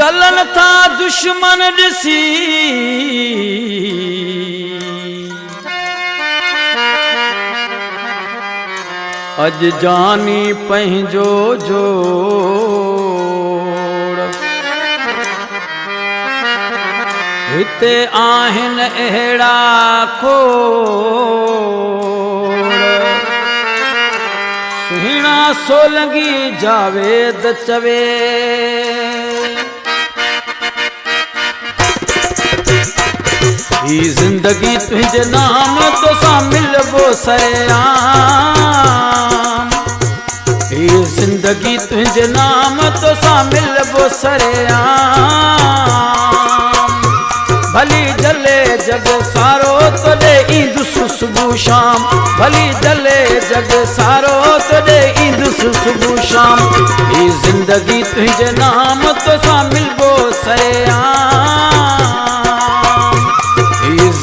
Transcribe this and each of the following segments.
जलन था दुश्मन ऋषि अज जानी पंहिंजो जोड़ हिते आहिन अहिड़ा खोड़ सुहिणा सोलंगी जावेद चवे ही जिंदगी तुझे नाम तो सा मिलबो सरेआम ही जिंदगी तुझे नाम तो सा मिलबो सरेआम भली जले जग सारो तो दे ईंदुस सुबह शाम भली जले जग सारो तो दे ईंदुस सुबह शाम ही जिंदगी तुझे नाम तो सा मिलबो सरेआम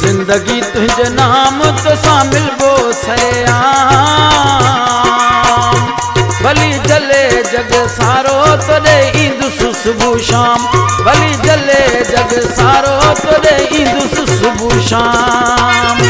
जिंदगी तुझे नाम तो सा मिलबो सरेआम भली जले जग सारो तो दे ईंदुस सुबह शाम भली जले जग सारो तो दे ईंदुस सुबह शाम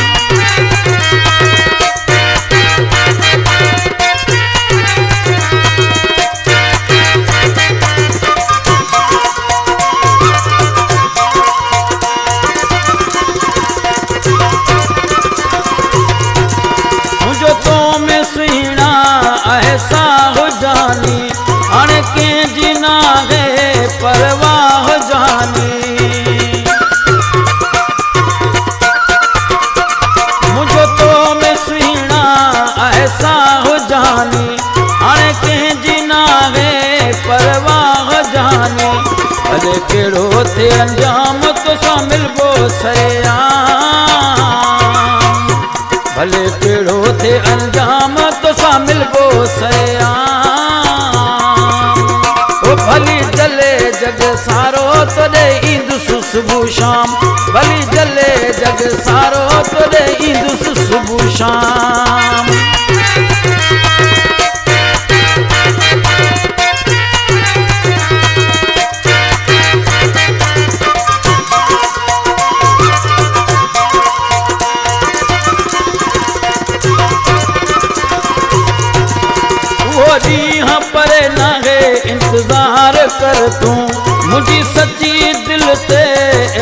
ऐसा हो जानी अण के जिना है परवाह जानी मुझे तो में सुना ऐसा हो जानी अण के जिना है परवाह जानी भले केड़ो थे अंजाम तो सा मिलबो सरेआम भले केड़ो थे अंजाम तो सा मिलबो सरेआम ओ भली जले जग सारो तो दे ईंदुस सुबह शाम भली जले जग सारो तो दे ईंदुस सुबह शाम हाँ परे ना है इंतजार कर तू मुझी सच्ची दिल ते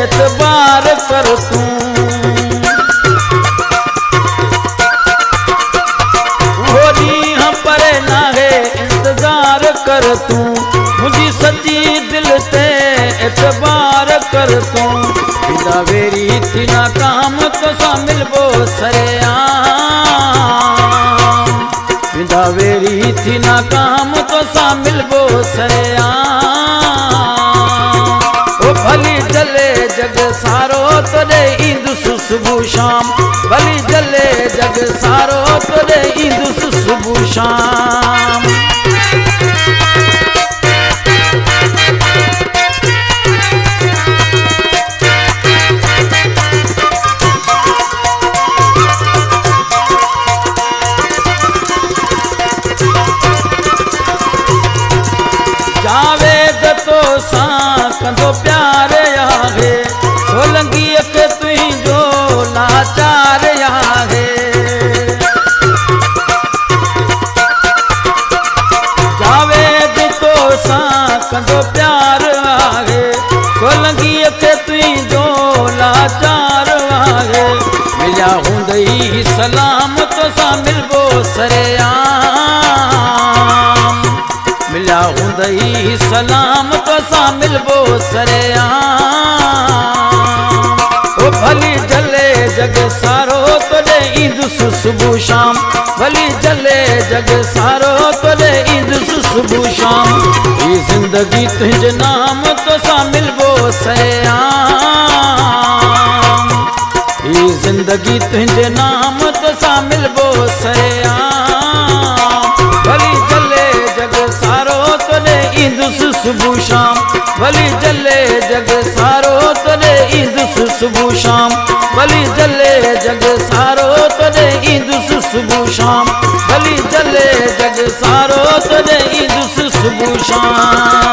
एतबार कर तू हाँ परे ना है इंतजार कर तू मुझी सच्ची दिल ते एतबार कर तू बिना वेरी थी ना काम तो सा मिलबो सरेआम वेरी थी ना काम तो सा मिलबो सरेआम ओ भली जले जग सारो तो दे ईंदुस सुबह शाम भली जले जग सारो तो दे ईंदुस सुबह शाम जावेद तो सा कंदो प्यार आहे सोलंगी के तुई जो लाचार आहे जावेद तो सा कंदो प्यार आहे सोलंगी के तुई जो लाचार आहे मिलिया हुंदई सलाम तो सा मिलबो सरेआम मिलिया हुंदई सलाम तो सा मिलबो सरेआम ओ भली जले जग सारो तो दे ईंदुस सुबह शाम भली जले जग सारो तो दे ईंदुस सुबह शाम ये जिंदगी तुझे नाम तो सा मिलबो सरेआम ये जिंदगी तुझे नाम तो सा मिलबो सरेआम भली जले जग सारो तो दे ईंदुस सुबह शाम भली जले जग सारो तो दे ईंदुस सुबह शाम भली जले जग सारो तो दे ईंदुस सुबह शाम भली जले जग सारो तो दे ईंदुस सुबह शाम।